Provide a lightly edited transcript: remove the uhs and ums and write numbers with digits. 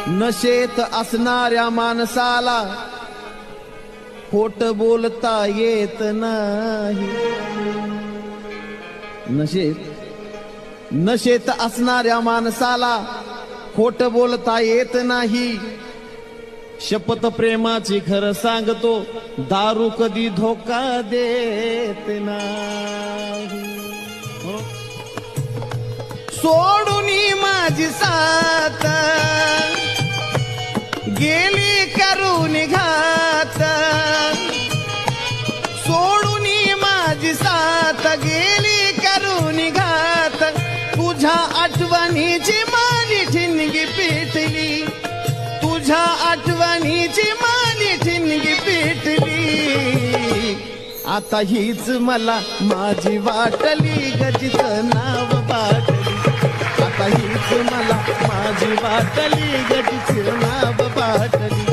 नशेत असणाऱ्या माणसाला खोट बोलता येत नाही. नशेत असणाऱ्या माणसाला खोट बोलता येत नाही. शपथ प्रेमाची खरं सांगतो, दारू कधी धोका देत नाही. सोडून माझी साथ गेली करून घात. सोडून माझी साथ गेली करून घात. तुझ्या आठवणीची माझी ठिणगी पेटली. तुझ्या आठवणीची माझी ठिणगी पेटली. आता हीच मला माझी वाटली गजित नाव बाटली. आता हीच मला माझी वाटली गजित नाव बाटली.